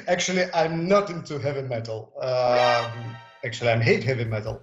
Actually, I'm not into heavy metal. Actually, I hate heavy metal.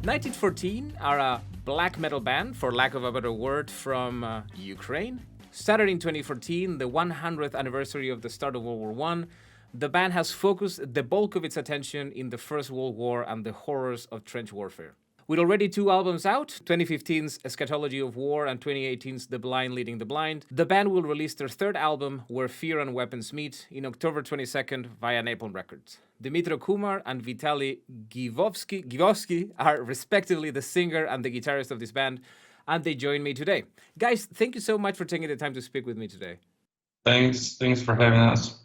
1914 are a black metal band, for lack of a better word, from Ukraine. Started in 2014, the 100th anniversary of the start of World War I, the band has focused the bulk of its attention in the First World War and the horrors of trench warfare. With already 2 albums out, 2015's Eschatology of War and 2018's The Blind Leading the Blind, the band will release their 3rd album, Where Fear and Weapons Meet, in October 22nd via Napalm Records. Dmytro Kumar and Vitaliy Vygovskyy are respectively the singer and the guitarist of this band, and they join me today. Guys, thank you so much for taking the time to speak with me today. Thanks for having us.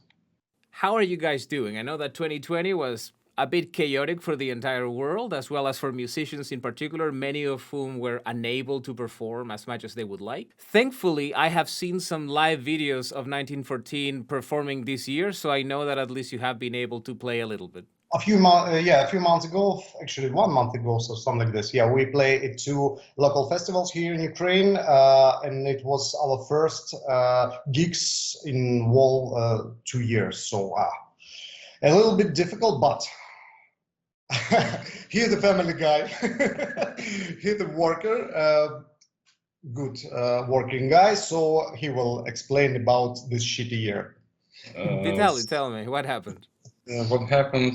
How are you guys doing? I know that 2020 was a bit chaotic for the entire world, as well as for musicians in particular, many of whom were unable to perform as much as they would like. Thankfully, I have seen some live videos of 1914 performing this year, so I know that at least you have been able to play a little bit. A few months ago, actually 1 month ago, so something like this. Yeah, we play at 2 local festivals here in Ukraine, and it was our first gigs in whole 2 years. So a little bit difficult, but he's the family guy. He's the worker, good working guy. So he will explain about this shitty year. Vitaliy, tell me, what happened? What happened?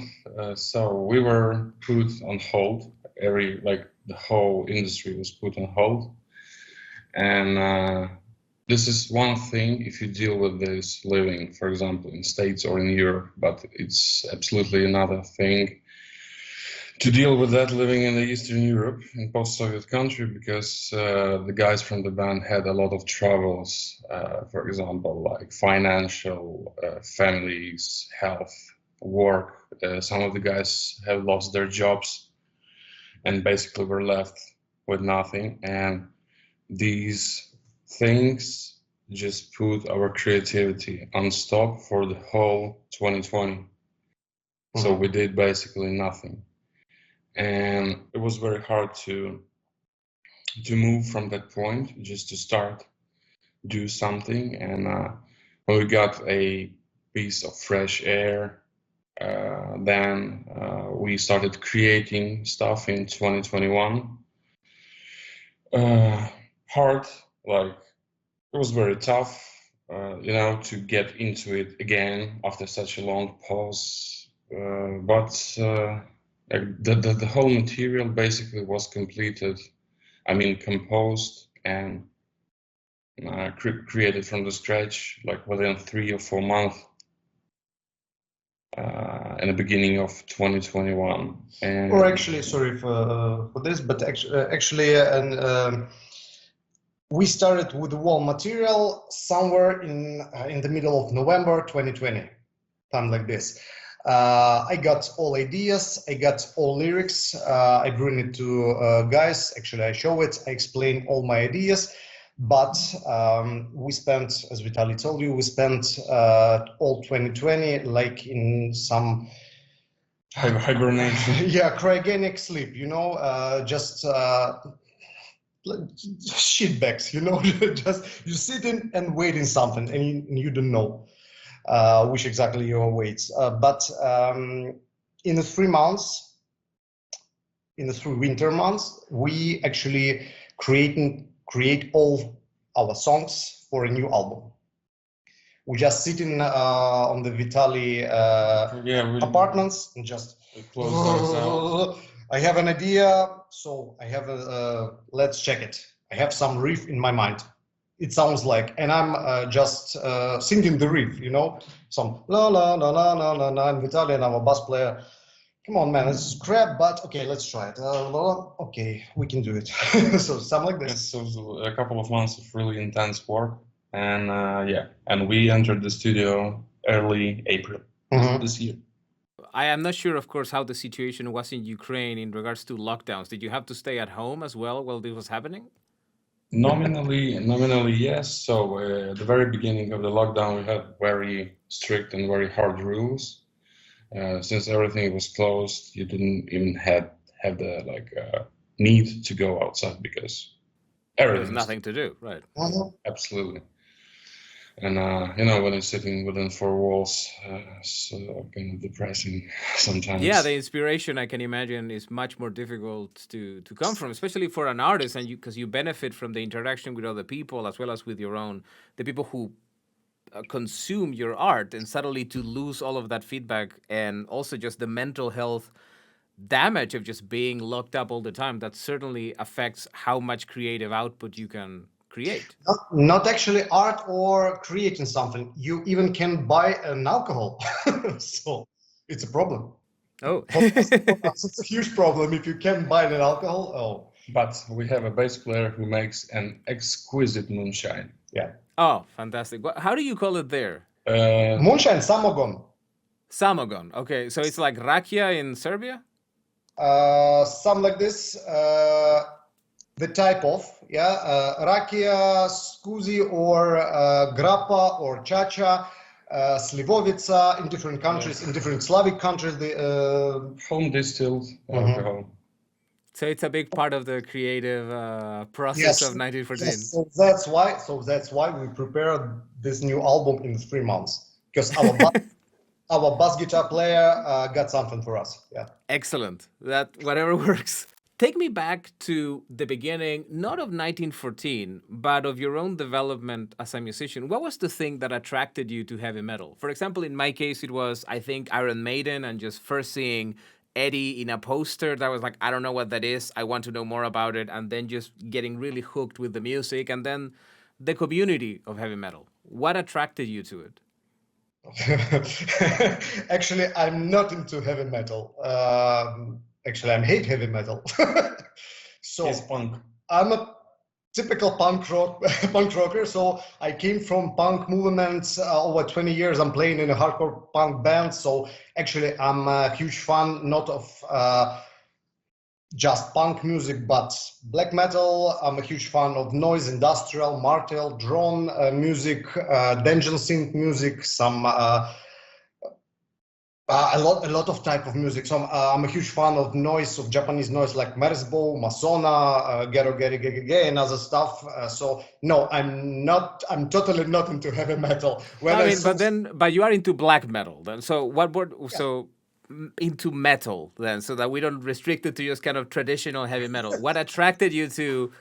So we were put on hold. The whole industry was put on hold, and this is one thing if you deal with this living, for example, in States or in Europe, but it's absolutely another thing to deal with that living in the Eastern Europe, in post-Soviet country, because the guys from the band had a lot of troubles, for example, like financial, families, health, work. Some of the guys have lost their jobs and basically were left with nothing. And these things just put our creativity on stop for the whole 2020. Mm-hmm. So we did basically nothing. And it was very hard to move from that point, just to start, do something. And when we got a piece of fresh air, then we started creating stuff in 2021. Hard, like it was very tough, to get into it again after such a long pause. But the whole material basically was completed. I mean, composed and created from the scratch, like within 3 or 4 months. In the beginning of 2021, and or actually, sorry for this, but actually, we started with the wall material somewhere in the middle of November 2020, time like this. I got all ideas, I got all lyrics, I bring it to guys. Actually, I show it, I explain all my ideas. But we spent, as Vitaliy told you, we spent all 2020 like in some hibernation. Yeah, cryogenic sleep, just shitbags, just you sitting and waiting something, and you don't know which exactly your waits. But in the 3 months, in the 3 winter months, we actually create all our songs for a new album. We just sitting on the Vitaliy apartments and just close those out. I have an idea, so I have let's check it. I have some riff in my mind. It sounds like, and I'm just singing the riff, some la la la la la la la, and Vitaliy and I'm a bass player. Come on, man, it's crap, but okay, let's try it. Okay, we can do it. So something like this. So it was a couple of months of really intense work, and and we entered the studio early April this year. I am not sure, of course, how the situation was in Ukraine in regards to lockdowns. Did you have to stay at home as well while this was happening? Nominally, yes. So at the very beginning of the lockdown, we had very strict and very hard rules. Since everything was closed, you didn't even have the need to go outside because everything. There's nothing to do, right? Absolutely. And you know, when you're sitting within four walls, it's kind of depressing sometimes. Yeah, the inspiration, I can imagine, is much more difficult to come from, especially for an artist, and because you benefit from the interaction with other people as well as with your own the people who consume your art, and suddenly to lose all of that feedback and also just the mental health damage of just being locked up all the time, that certainly affects how much creative output you can create. Not actually art or creating something. You even can buy an alcohol. So it's a problem. Oh, It's a huge problem if you can't buy an alcohol. Oh, But we have a bass player who makes an exquisite moonshine. yeah. oh, fantastic. How do you call it there? Moonshine, Samogon. Samogon. Okay, so it's like rakia in Serbia? Something like this. The type of, rakia, skuzi, or grappa, or chacha, slivovica in different countries, in different Slavic countries. The home distilled alcohol. So it's a big part of the creative process of 1914. Yes, so that's why we prepared this new album in 3 months, because our bass guitar player got something for us. Yeah. Excellent. That whatever works. Take me back to the beginning, not of 1914, but of your own development as a musician. What was the thing that attracted you to heavy metal? For example, in my case, it was, I think, Iron Maiden, and just first seeing Eddie in a poster that was like, I don't know what that is. I want to know more about it. And then just getting really hooked with the music, and then the community of heavy metal. What attracted you to it? Actually, I'm not into heavy metal. Actually, I hate heavy metal. So It's punk. I'm a typical punk rocker. So I came from punk movements over 20 years. I'm playing in a hardcore punk band. So actually, I'm a huge fan, not of just punk music, but black metal. I'm a huge fan of noise, industrial, martial, drone music, dungeon synth music, some a lot of type of music. So I'm a huge fan of noise, of Japanese noise like Merzbow, Masona, Gero Geri Gegege, and other stuff. So no, I'm totally not into heavy metal. But you are into black metal then. So into metal then, so that we don't restrict it to just kind of traditional heavy metal. What attracted you to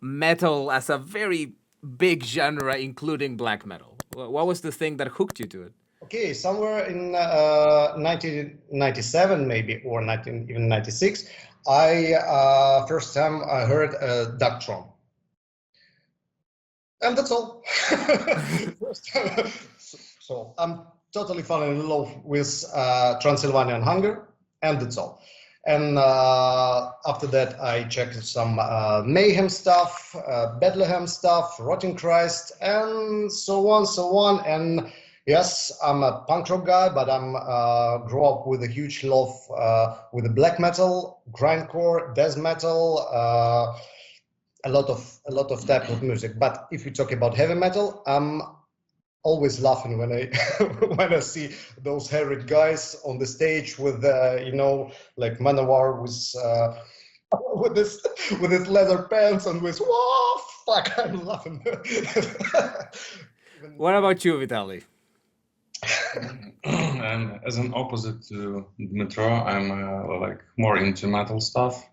metal as a very big genre, including black metal? What was the thing that hooked you to it? Okay, somewhere in 1997 maybe, or even 96, first time I heard Ducktron. And that's all. So I'm totally falling in love with Transylvanian Hunger, and that's all. And after that, I checked some Mayhem stuff, Bethlehem stuff, Rotting Christ, and so on. And yes, I'm a punk rock guy, but I'm grew up with a huge love with the black metal, grindcore, death metal, a lot of type of music. But if you talk about heavy metal, I'm always laughing when I when I see those hairy guys on the stage with like Manowar with his leather pants and with whoa, fuck, I'm laughing. What about you, Vitaliy? And as an opposite to Dmytro, I'm like more into metal stuff.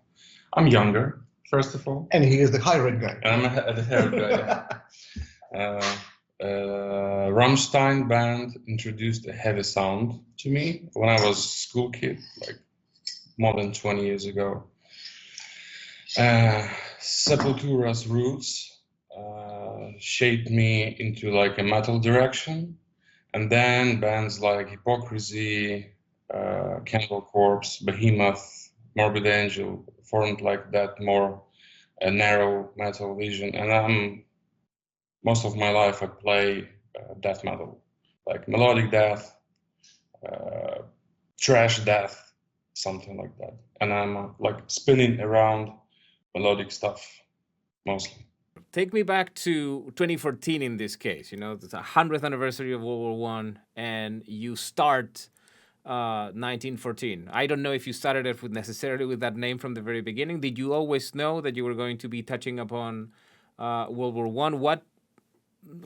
I'm younger, first of all. And he is the high-red guy. And I'm the haired guy. Rammstein band introduced a heavy sound to me when I was a school kid, like more than 20 years ago. Sepultura's roots shaped me into like a metal direction. And then bands like Hypocrisy, Cannibal Corpse, Behemoth, Morbid Angel formed like that more narrow metal vision. And most of my life I play death metal, like melodic death, trash death, something like that. And I'm like spinning around melodic stuff mostly. Take me back to 2014 in this case. You know, it's the 100th anniversary of World War I, and you start 1914. I don't know if you started it necessarily with that name from the very beginning. Did you always know that you were going to be touching upon World War One. What,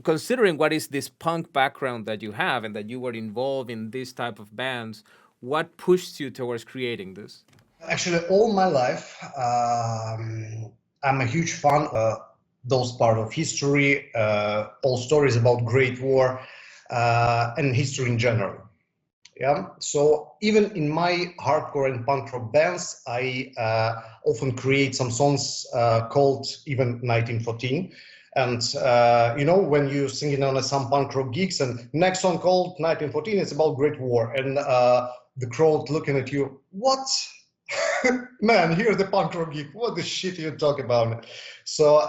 considering what is this punk background that you have and that you were involved in this type of bands, what pushed you towards creating this? Actually, all my life, I'm a huge fan of those part of history, all stories about Great War, and history in general. Yeah. So even in my hardcore and punk rock bands, I often create some songs called even 1914. And when you're singing on some punk rock gigs, and next song called 1914, it's about Great War, and the crowd looking at you, what? Man, here's the punk rock gig. What the shit you talk about? So,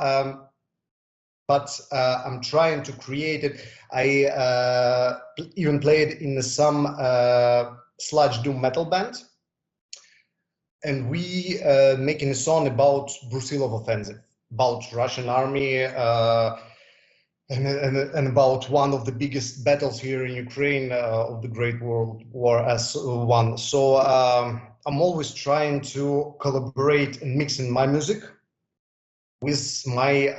but I'm trying to create it. I even played in some sludge doom metal band, and we making a song about Brusilov offensive, about Russian army, and about one of the biggest battles here in Ukraine of the Great World War as one. So I'm always trying to collaborate and mix in my music with my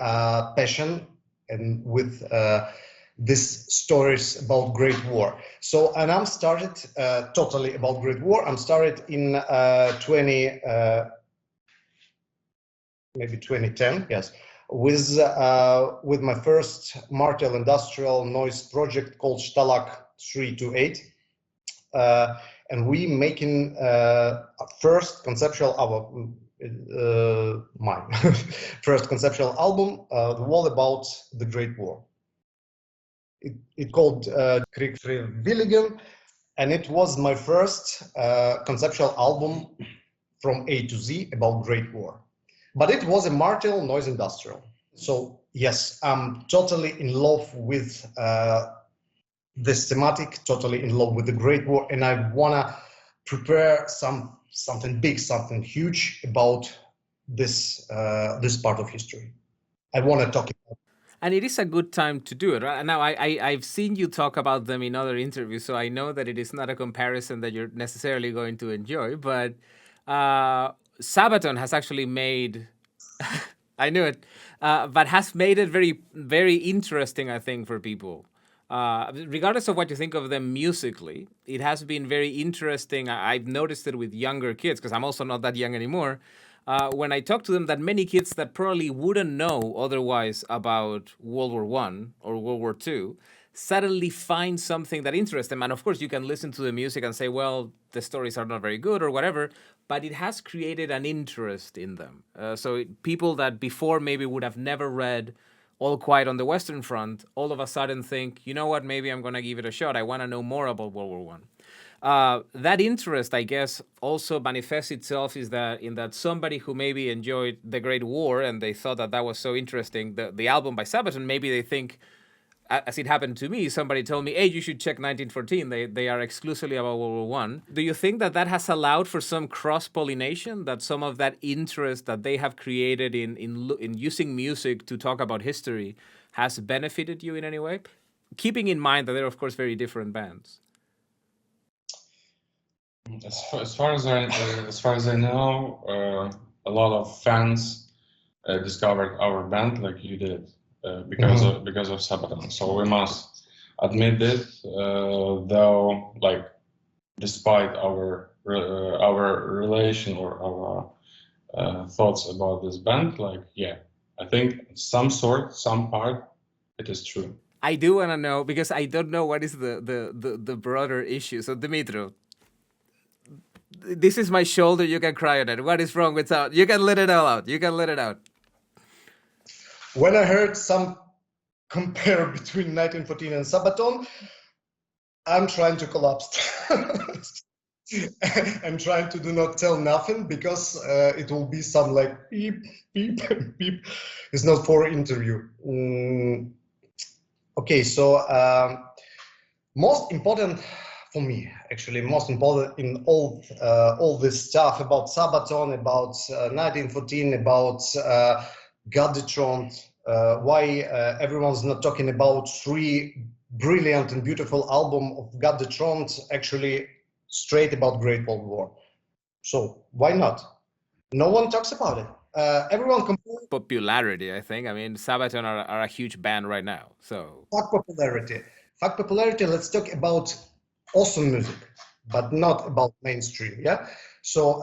passion and with these stories about Great War. So, and I'm started totally about Great War. I'm started in maybe 2010, yes, with my first Martel industrial noise project called Stalak 328. And we making first conceptual album, my first conceptual album, the wall about the Great War. It called Krieg für Willigen, and it was my first conceptual album from A to Z about Great War. But it was a Martel noise industrial. So yes, I'm totally in love with this thematic, totally in love with the Great War, and I wanna prepare something big, something huge about this part of history. I wanna talk about. And it is a good time to do it. Right? Now, I've seen you talk about them in other interviews, so I know that it is not a comparison that you're necessarily going to enjoy. But Sabaton has actually made, I knew it, but has made it very, very interesting, I think, for people. Regardless of what you think of them musically, it has been very interesting. I've noticed it with younger kids, because I'm also not that young anymore. When I talk to them, that many kids that probably wouldn't know otherwise about World War One or World War Two suddenly find something that interests them. And of course, you can listen to the music and say, well, the stories are not very good or whatever, but it has created an interest in them. People that before maybe would have never read All Quiet on the Western Front, all of a sudden think, you know what, maybe I'm going to give it a shot. I want to know more about World War One. That interest, I guess, also manifests itself in that somebody who maybe enjoyed the Great War and they thought that was so interesting, the album by Sabaton, maybe they think, as it happened to me, somebody told me, hey, you should check 1914. They are exclusively about World War One. Do you think that has allowed for some cross-pollination, that some of that interest that they have created in using music to talk about history has benefited you in any way? Keeping in mind that they're, of course, very different bands. As far as I know, a lot of fans discovered our band like you did because of Sabaton. So we must admit this, though, like, despite our relation or our thoughts about this band, like, yeah, I think some part, it is true. I do want to know, because I don't know what is the broader issue. So Dmytro, this is my shoulder. You can cry on it. What is wrong with that? You can let it all out. You can let it out. When I heard some compare between 1914 and Sabaton, I'm trying to collapse. I'm trying to do not tell nothing, because it will be some like beep, beep, beep. It's not for interview. Okay, so most important for me, actually, most important in all this stuff about Sabaton, about 1914, about God Dethroned, why everyone's not talking about 3 brilliant and beautiful album of God Dethroned, actually straight about Great World War. So why not? No one talks about it. everyone compares Popularity, I think. I mean, Sabaton are a huge band right now. So fuck popularity. Fuck popularity. Let's talk about awesome music, but not about mainstream. Yeah. So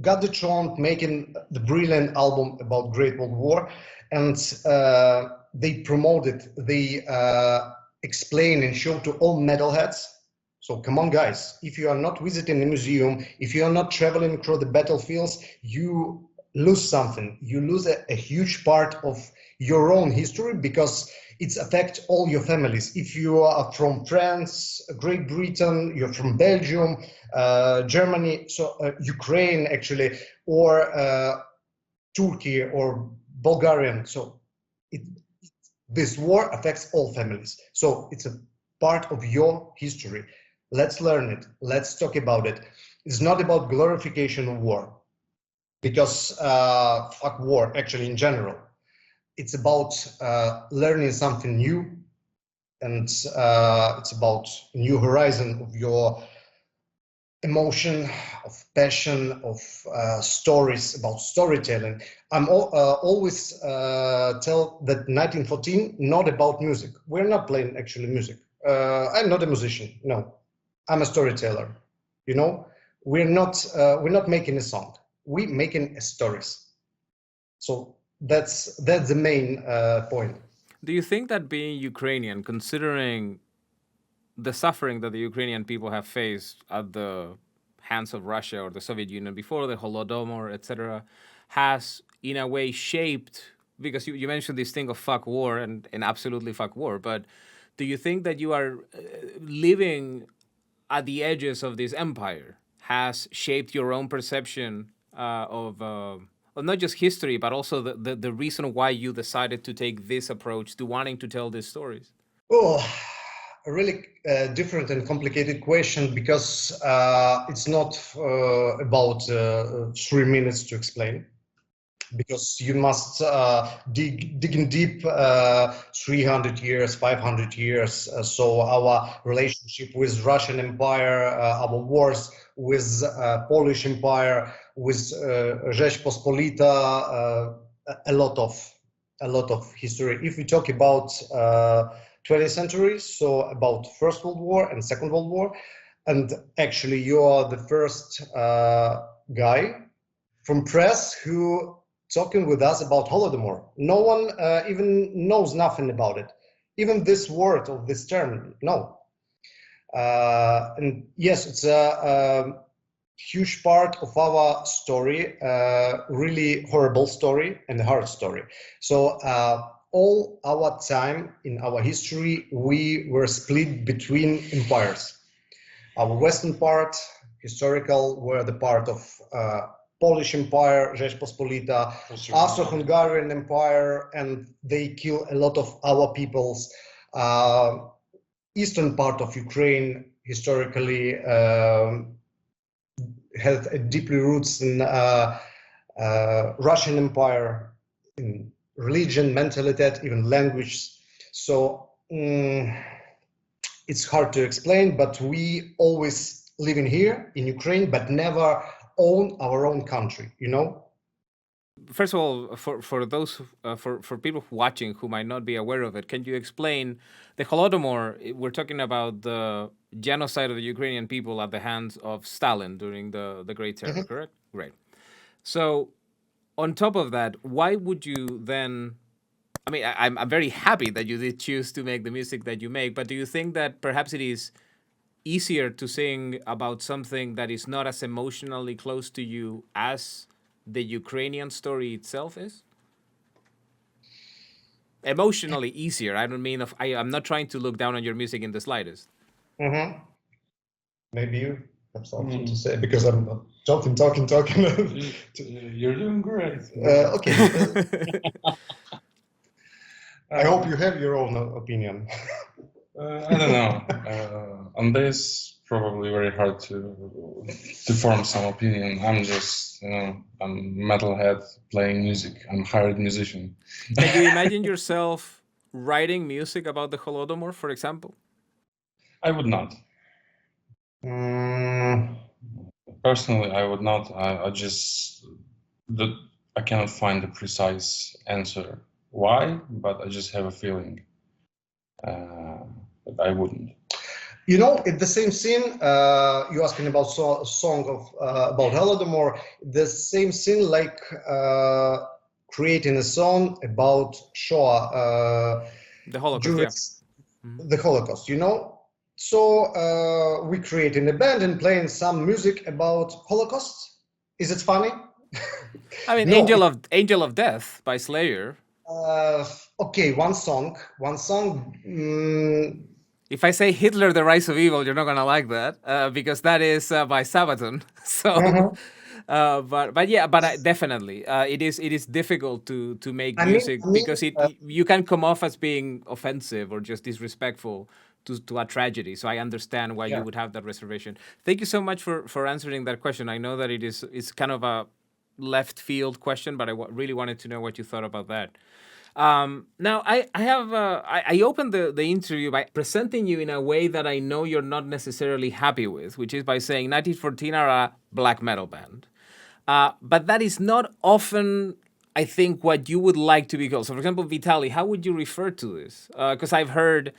got the Tron making the brilliant album about Great World War, and they promoted, they explain and show to all metalheads. So come on, guys, if you are not visiting a museum, if you are not traveling through the battlefields, you lose something. You lose a huge part of your own history because it affects all your families. If you are from France, Great Britain, you're from Belgium, Germany, so Ukraine actually, or Turkey or Bulgarian. So this war affects all families. So it's a part of your history. Let's learn it. Let's talk about it. It's not about glorification of war, because fuck war actually in general. It's about learning something new, and it's about new horizon of your emotion, of passion, of stories, about storytelling. I'm always tell that 1914 not about music. We're not playing actually music. I'm not a musician. No, I'm a storyteller. You know, we're not making a song. We're making stories. So that's the main point. do you think that being Ukrainian, considering the suffering that the Ukrainian people have faced at the hands of Russia or the Soviet Union before the Holodomor, etc., has in a way shaped, because you mentioned this thing of fuck war and absolutely fuck war, but do you think that you are living at the edges of this empire has shaped your own perception of not just history, but also the reason why you decided to take this approach to wanting to tell these stories? Oh, a really different and complicated question, because it's not about 3 minutes to explain, because you must dig in deep 300 years, 500 years. So our relationship with Russian Empire, our wars with Polish Empire, with Rzeź Pospolita, a lot of history. If we talk about 20th century, so about First World War and Second World War, and actually you are the first guy from press who talking with us about Holodomor. No one even knows nothing about it. Even this word or this term, no. And yes, it's a huge part of our story, really horrible story and a hard story. So all our time in our history, we were split between empires. Our western part, historical, were the part of Polish Empire, Rzeź Pospolita, Austro-Hungarian Empire, and they kill a lot of our peoples. Eastern part of Ukraine historically had deeply roots in Russian Empire, in religion, mentality, even language. So it's hard to explain, but we always living here in Ukraine, but never own our own country, you know? First of all, for those for people watching who might not be aware of it, can you explain the Holodomor? We're talking about the genocide of the Ukrainian people at the hands of Stalin during the Great Terror, correct? Great. So, on top of that, why would you then? I mean, I'm very happy that you did choose to make the music that you make, but do you think that perhaps it is easier to sing about something that is not as emotionally close to you as the Ukrainian story itself is? Emotionally easier. I don't mean I'm not trying to look down on your music in the slightest. Maybe you have something to say, because I'm not talking. You're doing great. Okay. I hope you have your own opinion. I don't know. On this, probably very hard to form some opinion. I'm just, I'm metalhead playing music. I'm a hired musician. Can you imagine yourself writing music about the Holodomor, for example? I would not. Personally, I would not. I cannot find a precise answer why, but I just have a feeling that I wouldn't. You know, in the same scene, you're asking about song of about Holodomor. The same scene, like creating a song about Shoah, The Holocaust, during yeah. the Holocaust. You know, so we creating a band and playing some music about Holocaust. Is it funny? I mean, No. Angel of Death by Slayer. Okay, one song. If I say Hitler, the Rise of Evil, you're not gonna like that because that is by Sabaton. So, definitely, it is difficult to make music because you can come off as being offensive or just disrespectful to a tragedy. So I understand why you would have that reservation. Thank you so much for answering that question. I know that it's kind of a left field question, but I really wanted to know what you thought about that. Now, I opened the interview by presenting you in a way that I know you're not necessarily happy with, which is by saying 1914 are a black metal band. But that is not often, I think, what you would like to be called. So, for example, Vitaliy, how would you refer to this? Because I've heard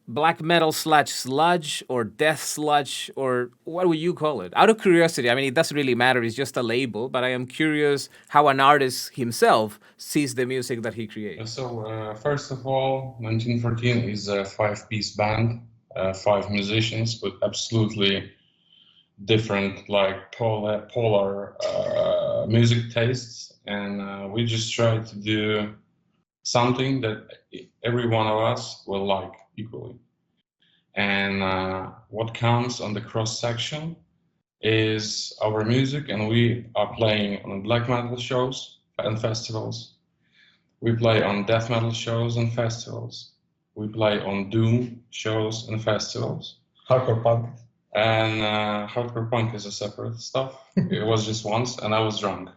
black metal / sludge or death sludge, or what would you call it? Out of curiosity, I mean, it doesn't really matter, it's just a label, but I am curious how an artist himself sees the music that he creates. So, first of all, 1914 is a 5-piece band, 5 musicians with absolutely different, like polar music tastes, and we just try to do something that every one of us will like equally. And what comes on the cross section is our music, and we are playing on black metal shows and festivals. We play on death metal shows and festivals. We play on doom shows and festivals. Hardcore punk. And hardcore punk is a separate stuff. It was just once, and I was drunk.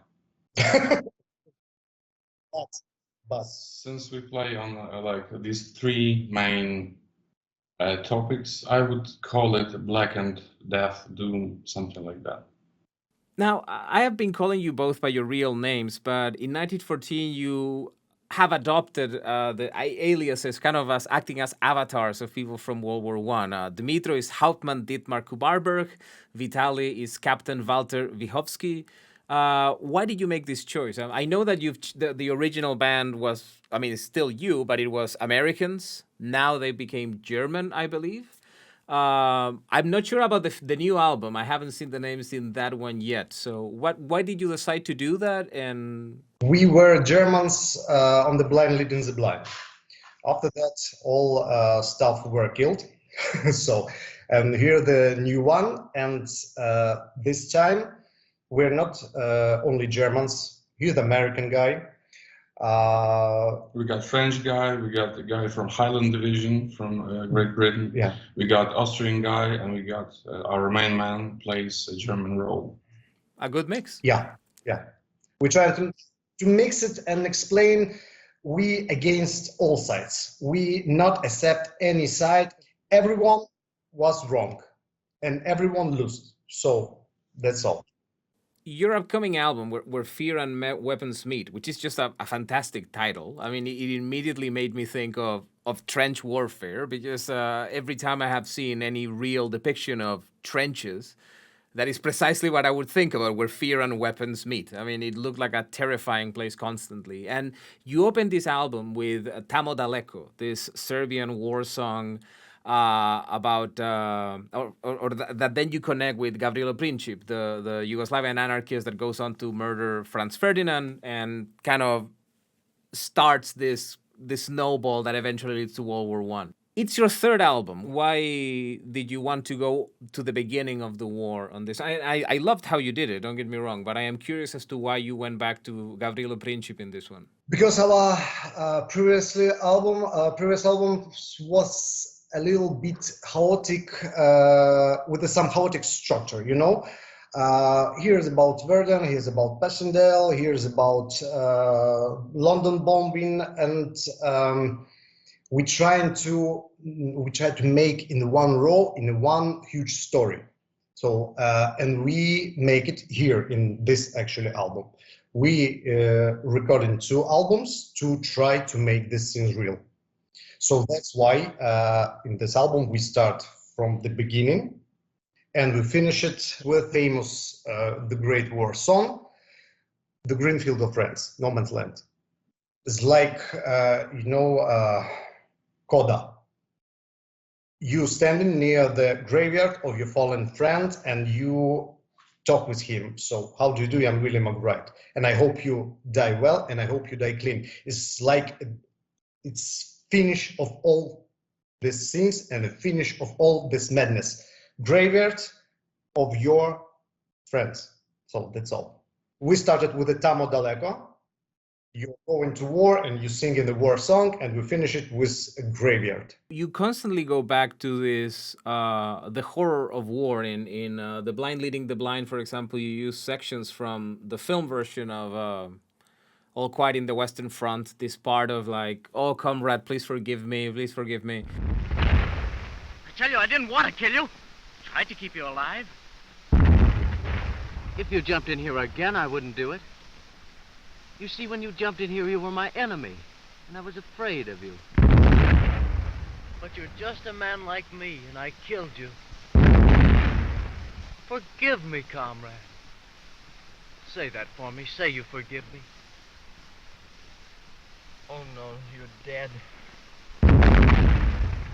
But since we play on like these 3 main topics, I would call it black and death, doom, something like that. Now, I have been calling you both by your real names, but in 1914 you have adopted the aliases kind of as acting as avatars of people from World War I. Dmytro is Hauptmann Dmytro Kumar, Vitaliy is Captain Dmytro Vygovskyy. Why did you make this choice? I know that the original band was, I mean, it's still you, but it was Americans. Now they became German, I believe. I'm not sure about the new album. I haven't seen the names in that one yet. So why did you decide to do that? And we were Germans on the blind leading the blind. After that, all staff were killed. So, and here the new one. And this time, we're not only Germans. Here's the American guy. We got French guy, we got the guy from Highland Division from Great Britain. Yeah. We got Austrian guy, and we got our main man plays a German role. A good mix. Yeah. We try to mix it and explain we against all sides. We not accept any side. Everyone was wrong, and everyone lost. So that's all. Your upcoming album, Where Fear and Weapons Meet, which is just a fantastic title. I mean, it immediately made me think of trench warfare, because every time I have seen any real depiction of trenches, that is precisely what I would think about, where fear and weapons meet. I mean, it looked like a terrifying place constantly. And you opened this album with Tamo Daleko, this Serbian war song about that then you connect with Gavrilo Princip, the Yugoslavian anarchist that goes on to murder Franz Ferdinand and kind of starts this snowball that eventually leads to World War I. It's your third album. Why did you want to go to the beginning of the war on this? I loved how you did it, don't get me wrong, but I am curious as to why you went back to Gavrilo Princip in this one. Because our previous album was a little bit chaotic, with some chaotic structure, you know. Here's about Verdun, here's about Passchendaele, here's about London bombing, and we try to make in one row, in one huge story. So, and we make it here in this actually album. We recorded 2 albums to try to make these things real. So that's why in this album we start from the beginning and we finish it with famous, the Great War song, The Green Field of Friends, No Man's Land. It's like, Coda. You standing near the graveyard of your fallen friend and you talk with him. So how do you do? I'm William McBride. And I hope you die well and I hope you die clean. It's like, it's finish of all these things and the finish of all this madness. Graveyard of your friends. So that's all. We started with the Tamo Daleko. You go into war and you sing in the war song, and we finish it with a graveyard. You constantly go back to this, the horror of war. In The Blind Leading the Blind, for example, you use sections from the film version of All Quiet in the Western Front, this part of like, oh, comrade, please forgive me, please forgive me. I tell you, I didn't want to kill you. Tried to keep you alive. If you jumped in here again, I wouldn't do it. You see, when you jumped in here, you were my enemy, and I was afraid of you. But you're just a man like me, and I killed you. Forgive me, comrade. Say that for me. Say you forgive me. Oh, no, you're dead.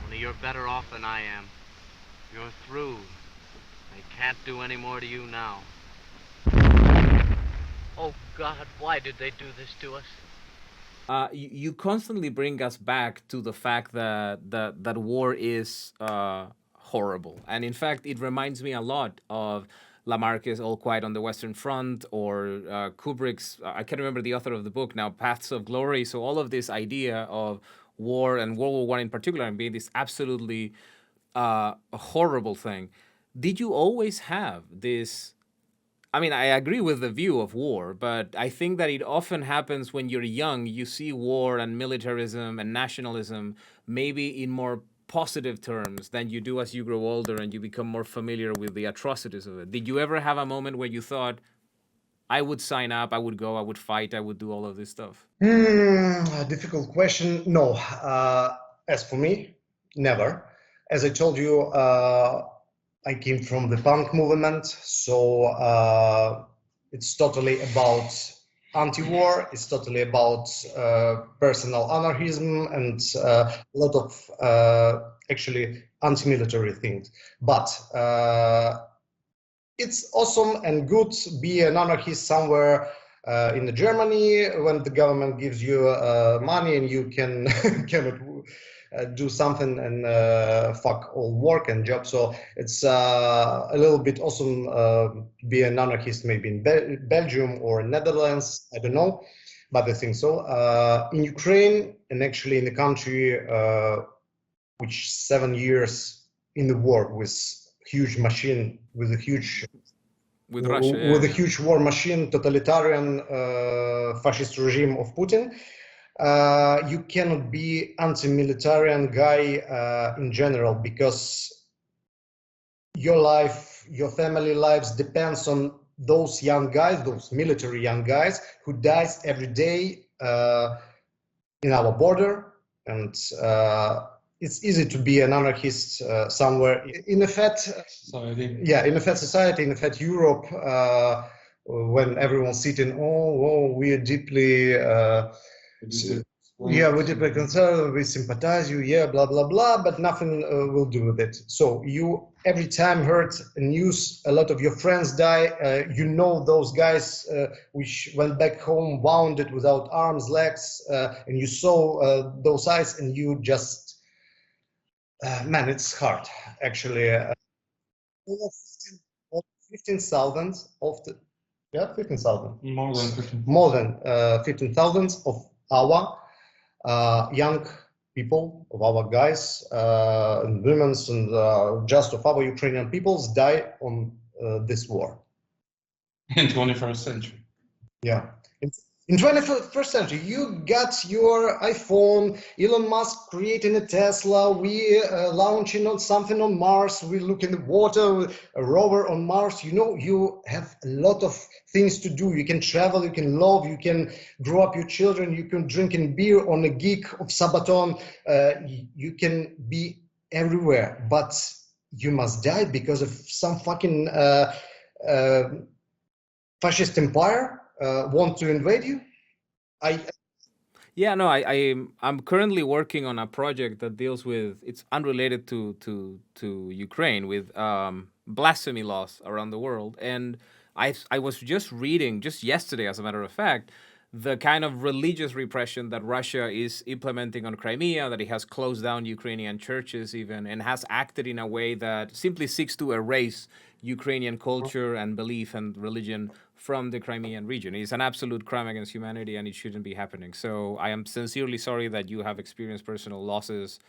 Only you're better off than I am. You're through. They can't do any more to you now. Oh, God, why did they do this to us? You constantly bring us back to the fact that war is horrible. And in fact, it reminds me a lot of Lamarck's All Quiet on the Western Front, or Kubrick's, I can't remember the author of the book now, Paths of Glory. So all of this idea of war and World War I in particular and being this absolutely a horrible thing. Did you always have this? I mean, I agree with the view of war, but I think that it often happens when you're young. You see war and militarism and nationalism maybe in more positive terms than you do as you grow older and you become more familiar with the atrocities of it. Did you ever have a moment where you thought, I would sign up, I would go, I would fight, I would do all of this stuff? A difficult question. No. As for me, never. As I told you, I came from the punk movement, so it's totally about anti-war, it's totally about personal anarchism and a lot of actually anti-military things. But it's awesome and good to be an anarchist somewhere in Germany when the government gives you money and you cannot do something and fuck all work and job. So it's a little bit awesome to be an anarchist maybe in Belgium or Netherlands, I don't know, but I think so. In Ukraine, and actually in the country which 7 years in the war with huge machine, with a huge with Russia, with a huge war machine, totalitarian fascist regime of Putin. You cannot be anti-militarian guy in general, because your life, your family lives depends on those young guys, those military young guys who dies every day in our border. And it's easy to be an anarchist somewhere in a fat society. Yeah, in a fat society, in a fat Europe, when everyone's sitting, oh, we are deeply yeah, we're deeply concerned, we sympathize you, yeah, blah, blah, blah, but nothing will do with it. So you every time heard news, a lot of your friends die, you know those guys which went back home wounded without arms, legs, and you saw those eyes and you just, man, it's hard, actually. 15,000 of the, yeah, 15,000. More than 15. More than 15,000 of our young people, of our guys and women, and just of our Ukrainian peoples die on this war. In 21st century. Yeah. In In 21st century, you got your iPhone, Elon Musk creating a Tesla, we launching on something on Mars, we look in the water, a rover on Mars. You know, you have a lot of things to do. You can travel, you can love, you can grow up your children, you can drink in beer on a gig of Sabaton, you can be everywhere, but you must die because of some fucking fascist empire want to invade you. Yeah, no, I'm currently working on a project that deals with, it's unrelated to Ukraine, with blasphemy laws around the world. And I was just reading just yesterday, as a matter of fact, the kind of religious repression that Russia is implementing on Crimea, that it has closed down Ukrainian churches even, and has acted in a way that simply seeks to erase Ukrainian culture and belief and religion from the Crimean region. It's an absolute crime against humanity, and it shouldn't be happening. So I am sincerely sorry that you have experienced personal losses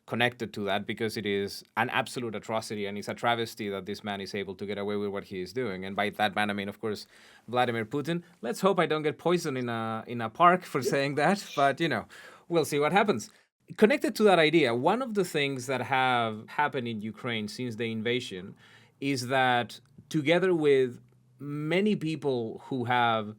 connected to that, because it is an absolute atrocity, and it's a travesty that this man is able to get away with what he is doing. And by that man, I mean, of course, Vladimir Putin. Let's hope I don't get poisoned in a park for saying that, but you know, we'll see what happens. Connected to that idea, one of the things that have happened in Ukraine since the invasion is that, together with many people who have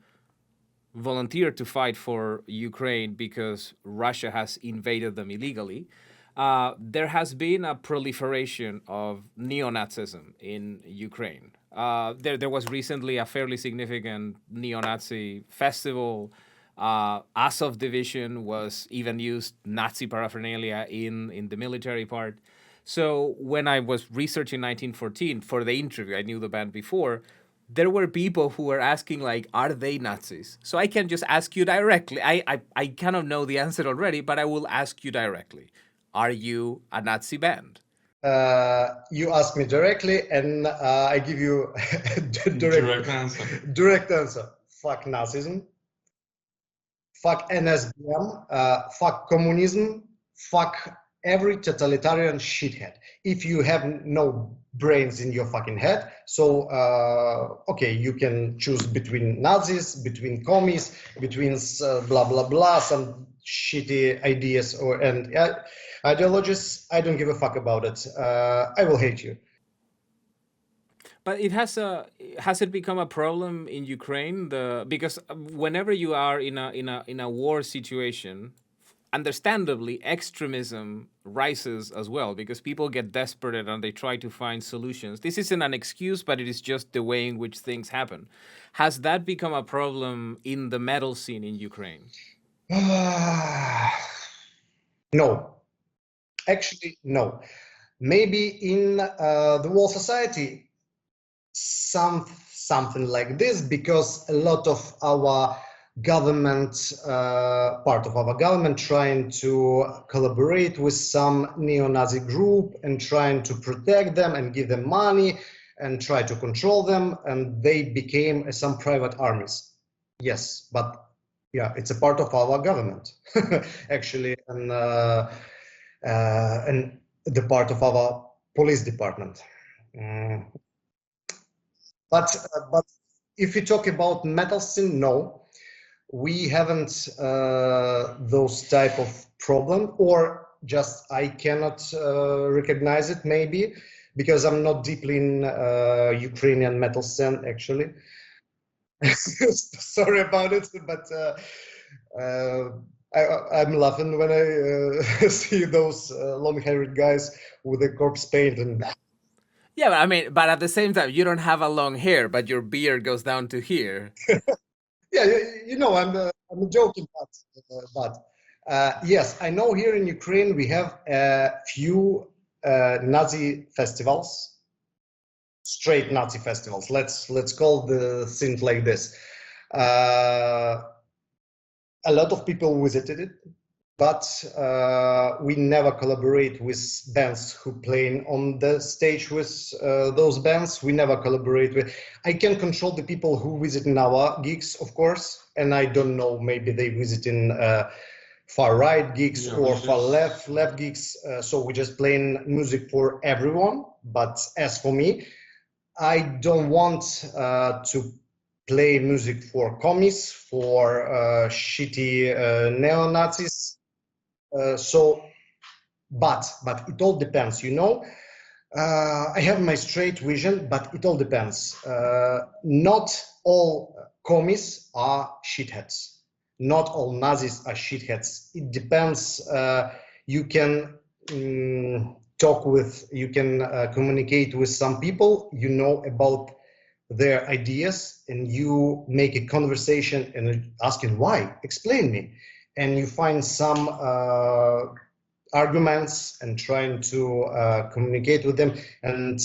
volunteered to fight for Ukraine because Russia has invaded them illegally, there has been a proliferation of neo-Nazism in Ukraine. There was recently a fairly significant neo-Nazi festival. Azov division was even used Nazi paraphernalia in the military part. So when I was researching 1914 for the interview, I knew the band before, there were people who were asking, like, are they Nazis? So I can just ask you directly. I kind of know the answer already, but I will ask you directly. Are you a Nazi band? You ask me directly, and I give you Direct answer. Direct answer. Fuck Nazism. Fuck NSBM. Fuck communism. Fuck every totalitarian shithead. If you have no brains in your fucking head, so okay, you can choose between Nazis, between commies, between blah blah blah, some shitty ideas and ideologies. I don't give a fuck about it. I will hate you. But has it become a problem in Ukraine? Because whenever you are in a war situation, understandably, extremism rises as well, because people get desperate and they try to find solutions. This isn't an excuse, but it is just the way in which things happen. Has that become a problem in the metal scene in Ukraine? No. Actually, no. Maybe in the whole society, something like this, because a lot of our government, part of our government, trying to collaborate with some neo-Nazi group and trying to protect them and give them money and try to control them, and they became some private armies. Yes, but yeah, it's a part of our government actually, and the part of our police department. But if you talk about metal scene, no, we haven't those type of problem, or just I cannot recognize it, maybe because I'm not deeply in Ukrainian metal scene actually. Sorry about it, but I'm laughing when I see those long-haired guys with the corpse paint and. Yeah, I mean, but at the same time, you don't have a long hair, but your beard goes down to here. Yeah, you know, I'm joking, but yes, I know here in Ukraine we have a few Nazi festivals, straight Nazi festivals. Let's call the thing like this. A lot of people visited it, but we never collaborate with bands who playing on the stage with those bands. We never collaborate with. I can control the people who visit in our gigs, of course, and I don't know, maybe they visit in far right gigs or far left gigs. So we just playing music for everyone. But as for me, I don't want to play music for commies, for shitty neo-Nazis. But it all depends, you know. I have my straight vision, but it all depends. Not all commies are shitheads. Not all Nazis are shitheads. It depends. You can communicate with some people, you know about their ideas, and you make a conversation and asking why, explain me, and you find some arguments and trying to communicate with them, and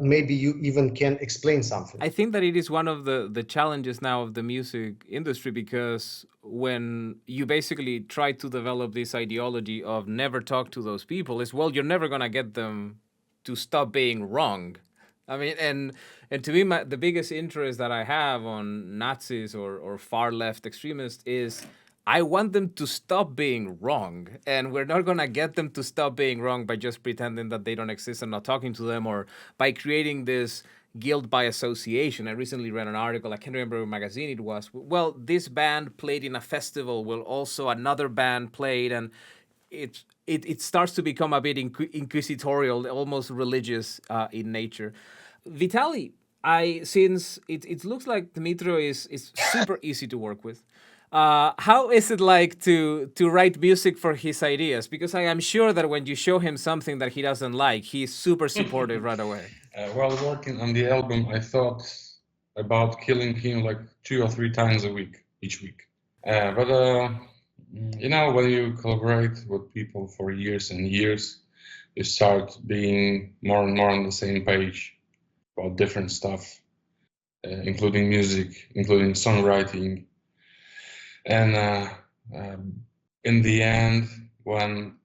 maybe you even can explain something. I think that it is one of the challenges now of the music industry, because when you basically try to develop this ideology of never talk to those people, is, well, you're never going to get them to stop being wrong. I mean, and to me, the biggest interest that I have on Nazis or far left extremists is I want them to stop being wrong. And we're not going to get them to stop being wrong by just pretending that they don't exist and not talking to them, or by creating this guilt by association. I recently read an article, I can't remember what magazine it was. Well, this band played in a festival, well, also another band played, and it starts to become a bit inquisitorial, almost religious in nature. Vitaliy, since it looks like Dmytro is super easy to work with, how is it like to write music for his ideas? Because I am sure that when you show him something that he doesn't like, he's super supportive right away. While working on the album, I thought about killing him like 2 or 3 times a week, each week. But you know, when you collaborate with people for years and years, you start being more and more on the same page about different stuff, including music, including songwriting. And in the end, when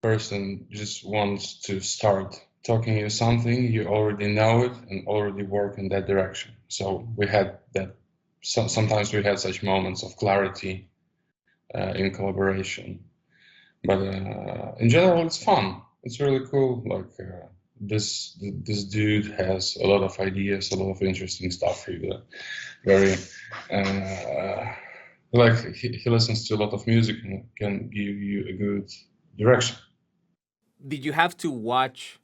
person just wants to start talking you something, you already know it and already work in that direction. So we had that. Sometimes we had such moments of clarity in collaboration, but in general, it's fun. It's really cool. Like this dude has a lot of ideas, a lot of interesting stuff. He's very like he listens to a lot of music and can give you a good direction. Did you have to watch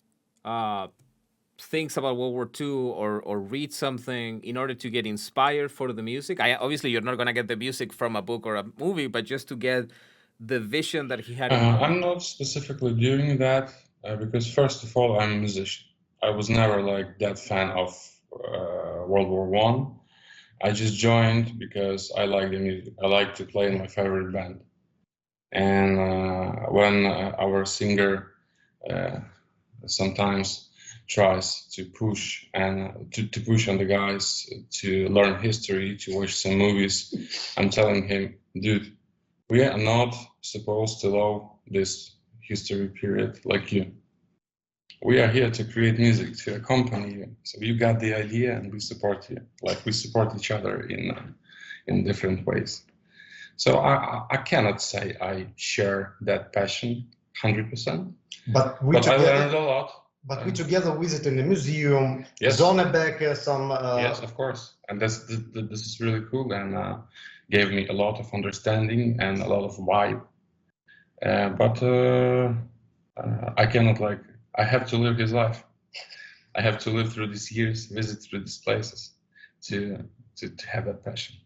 things about World War II or read something in order to get inspired for the music? Obviously, you're not going to get the music from a book or a movie, but just to get the vision that he had in mind. I'm not specifically doing that because, first of all, I'm a musician. I was never like that fan of World War One. I just joined because I like the music. I like to play in my favorite band. And when our singer sometimes tries to push and to push on the guys to learn history, to watch some movies, I'm telling him, dude, we are not supposed to love this history period like you. We are here to create music, to accompany you. So you got the idea and we support you, like we support each other in different ways. So I cannot say I share that passion 100%, but I learned a lot. But we together visited the museum, yes. Zonnebeck, some... Yes, of course. And this is really cool and gave me a lot of understanding and a lot of vibe. But I cannot I have to live his life. I have to live through these years, visit through these places to have that passion.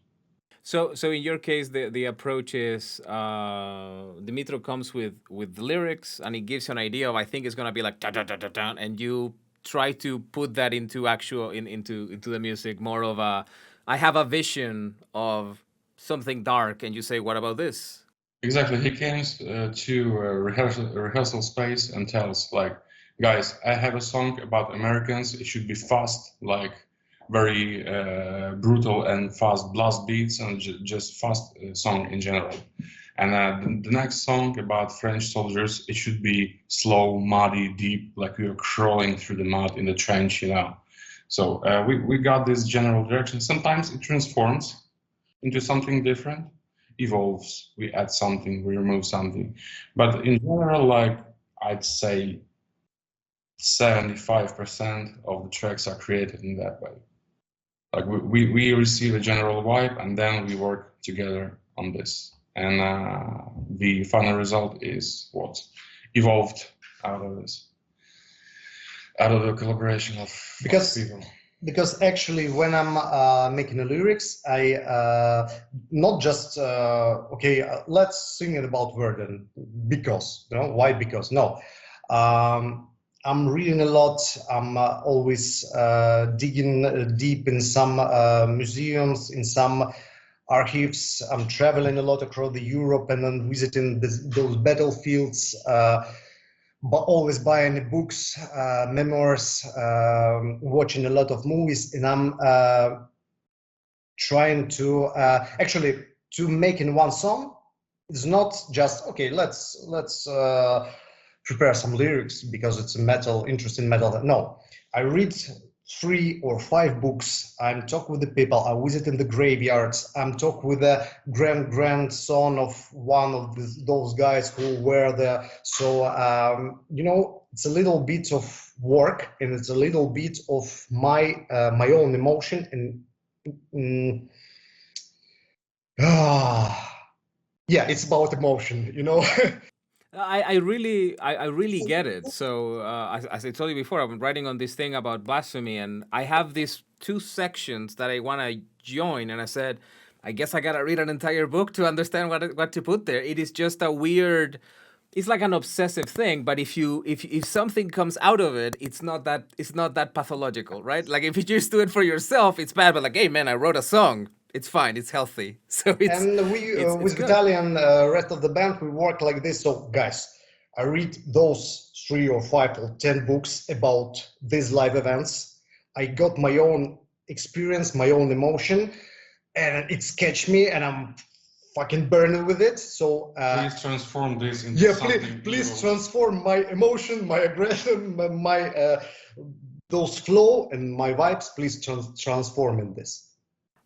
So in your case, the approach is Dmytro comes with the lyrics and he gives you an idea of, I think it's gonna be like da da da da da, and you try to put that into into the music, more of a, I have a vision of something dark, and you say, what about this? Exactly. He comes to a rehearsal space and tells like, guys, I have a song about Americans. It should be fast, like very brutal and fast blast beats, and just fast song in general. And the next song about French soldiers, it should be slow, muddy, deep, like we are crawling through the mud in the trench, you know. So we got this general direction. Sometimes it transforms into something different, evolves. We add something, we remove something. But in general, like I'd say 75% of the tracks are created in that way. Like we receive a general vibe, and then we work together on this. And the final result is what evolved out of this, out of the collaboration of people. Because actually, when I'm making the lyrics, I not just okay, let's sing it about Verdun because, you know, why? Because no, I'm reading a lot. I'm always digging deep in some museums, in some archives. I'm traveling a lot across the Europe and then visiting those battlefields. But always buying books, memoirs, watching a lot of movies, and I'm trying to actually to make in one song. It's not just okay. Let's prepare some lyrics because it's a metal, interesting metal. No, I read 3 or 5 books. I'm talk with the people. I visit in the graveyards. I'm talk with the grandson of one of those guys who were there. So you know, it's a little bit of work and it's a little bit of my my own emotion and yeah, it's about emotion, you know. I really get it. So as I told you before, I've been writing on this thing about blasphemy, and I have these 2 sections that I want to join, and I said, I guess I gotta read an entire book to understand what to put there. It is just a weird. It's like an obsessive thing, but if something comes out of it, it's not that pathological, right? Like if you just do it for yourself, it's bad. But like, hey man, I wrote a song. It's fine. It's healthy. So it's and we with good. Vitaliy and rest of the band, we work like this. So guys, I read those 3 or 5 or 10 books about these live events. I got my own experience, my own emotion, and it sketched me, and I'm fucking burning with it. So please transform this into something. Please transform my emotion, my aggression, my those flow and my vibes. Please transform in this.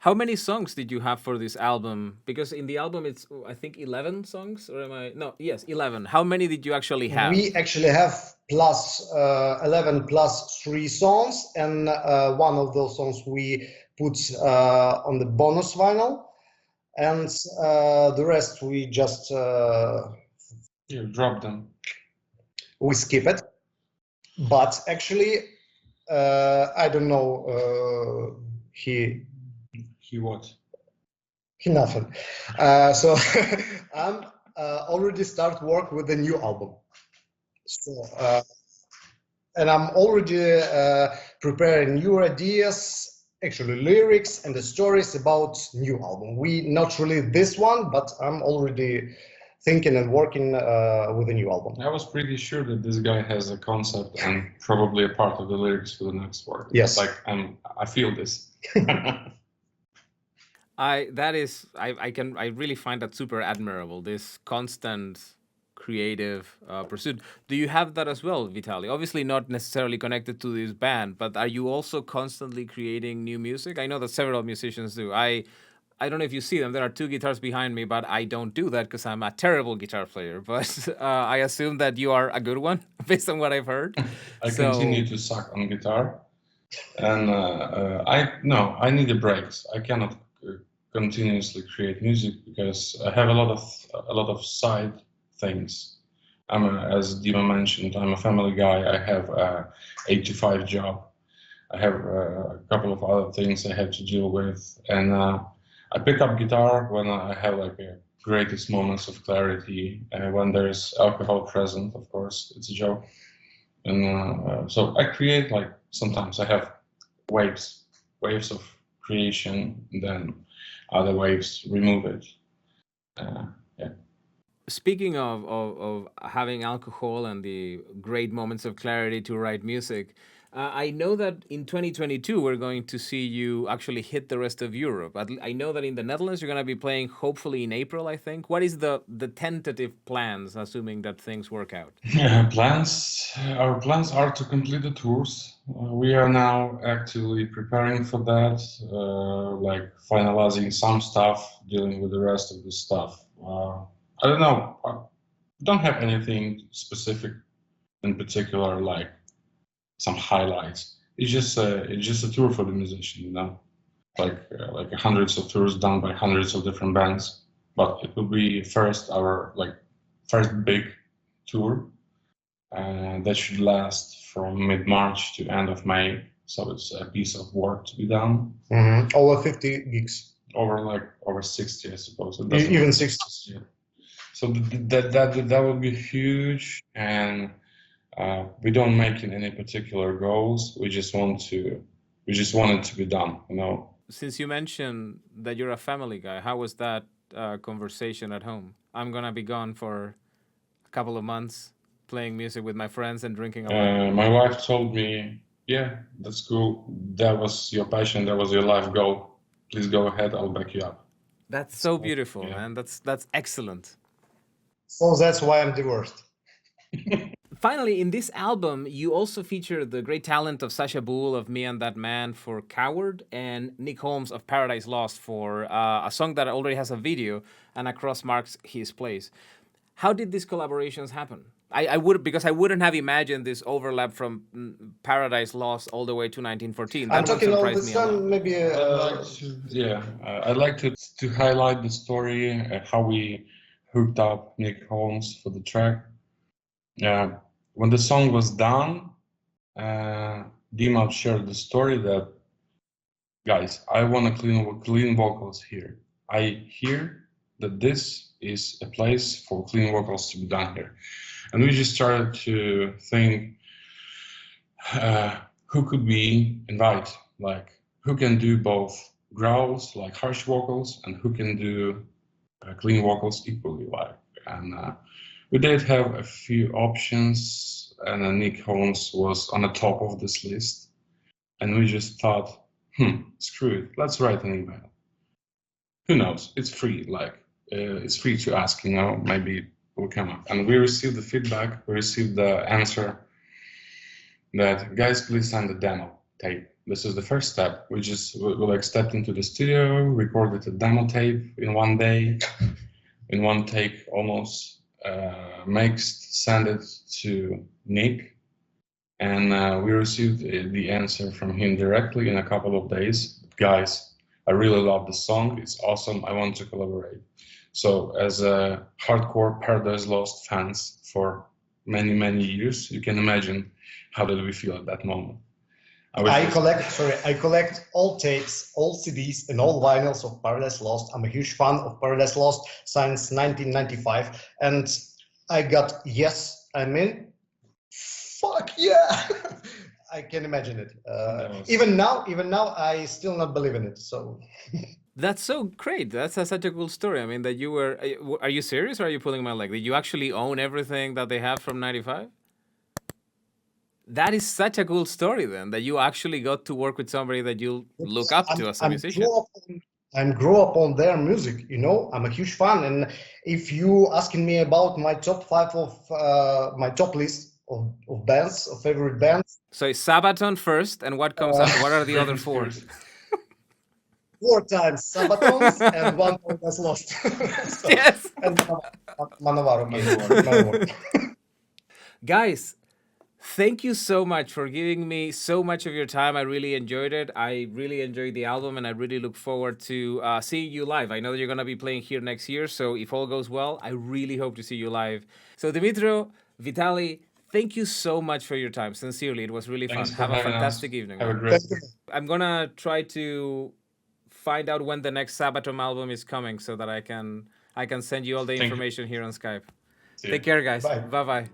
How many songs did you have for this album? Because in the album it's I think 11 songs, or am I? No, yes, 11. How many did you actually have? We actually have plus 11 plus 3 songs, and one of those songs we put on the bonus vinyl, and the rest we just you drop them. We skip it. But actually, I don't know. He what? He nothing. So I'm already start work with the new album. So and I'm already preparing new ideas, actually lyrics and the stories about new album. We not really this one, but I'm already thinking and working with a new album. I was pretty sure that this guy has a concept and probably a part of the lyrics for the next work. Yes. Like I feel this. I really find that super admirable, this constant creative pursuit. Do you have that as well, Vitaliy? Obviously not necessarily connected to this band, but are you also constantly creating new music? I know that several musicians do. I don't know if you see them. There are 2 guitars behind me, but I don't do that because I'm a terrible guitar player. But I assume that you are a good one, based on what I've heard. I continue to suck on guitar, and I need a break. I cannot continuously create music because I have a lot of side things. As Dima mentioned, I'm a family guy. I have a 8 to 5 job. I have a couple of other things I have to deal with, and I pick up guitar when I have like a greatest moments of clarity, when there's alcohol present, of course, it's a joke. And so I create, like, sometimes I have waves of creation, then other waves remove it. Yeah. Speaking of having alcohol and the great moments of clarity to write music, I know that in 2022 we're going to see you actually hit the rest of Europe. I know that in the Netherlands you're going to be playing hopefully in April, I think. What is the tentative plans, assuming that things work out? Yeah, our plans are to complete the tours. We are now actively preparing for that, like finalizing some stuff, dealing with the rest of the stuff. I don't know. I don't have anything specific in particular, like some highlights. It's just a tour for the musician, you know. like hundreds of tours done by hundreds of different bands. But it will be our first big tour, and that should last from mid-March to end of May. So it's a piece of work to be done. Over 50 gigs. Over 60, I suppose. Even 60. Yeah. So that would be huge, and we don't make any particular goals. We just want it to be done, you know. Since you mentioned that you're a family guy, how was that conversation at home? I'm gonna be gone for a couple of months, playing music with my friends and drinking a lot. My wife told me, "Yeah, that's cool. That was your passion. That was your life goal. Please go ahead. I'll back you up." That's so beautiful, yeah. man. That's excellent. So that's why I'm divorced. Finally, in this album, you also feature the great talent of Sasha Bull of Me and That Man for Coward, and Nick Holmes of Paradise Lost for a song that already has a video and across marks his place. How did these collaborations happen? Because I wouldn't have imagined this overlap from Paradise Lost all the way to 1914. That I'm talking all this surprised me a lot. time, maybe. I'd like to highlight the story, how we hooked up Nick Holmes for the track. When the song was done, Dima shared the story that, guys, I want to clean vocals here. I hear that this is a place for clean vocals to be done here. And we just started to think, who could we invite? Like, who can do both growls, like harsh vocals, and who can do clean vocals equally, and we did have a few options, and Nick Holmes was on the top of this list. And we just thought, screw it, let's write an email. Who knows? It's free, it's free to ask, you know, maybe it will come up. And we received the feedback, we received the answer that, guys, please send the demo tape. This is the first step. We stepped into the studio, recorded a demo tape in one day, in one take almost. Mixed, sent it to Nick, and we received the answer from him directly in a couple of days. Guys, I really love the song. It's awesome. I want to collaborate. So as a hardcore Paradise Lost fans for many, many years, you can imagine how did we feel at that moment. I collect all tapes, all CDs, and all vinyls of Paradise Lost. I'm a huge fan of Paradise Lost since 1995, and I got yes. I mean, fuck yeah! I can imagine it. Even now, I still not believe in it. So that's so great. That's such a cool story. I mean, that you were. Are you serious, or are you pulling my leg? Did you actually own everything that they have from '95? That is such a cool story, then, that you actually got to work with somebody that you look up to as a musician. I grew up on their music, you know. I'm a huge fan, and if you asking me about my top 5 of my top list of bands, of favorite bands. So it's Sabaton first, and what comes after? What are the other 4? 4 times Sabatons and 1 Paradise Lost. So, yes. And Manowar. Guys, thank you so much for giving me so much of your time. I really enjoyed it. I really enjoyed the album, and I really look forward to seeing you live. I know that you're going to be playing here next year, so if all goes well, I really hope to see you live. So Dmytro, Vitaliy, thank you so much for your time. Sincerely, it was really fun. Have a fantastic evening. Have a great day. I'm going to try to find out when the next Sabaton album is coming so that I can send you all the information here on Skype. Take care, guys. Bye-bye.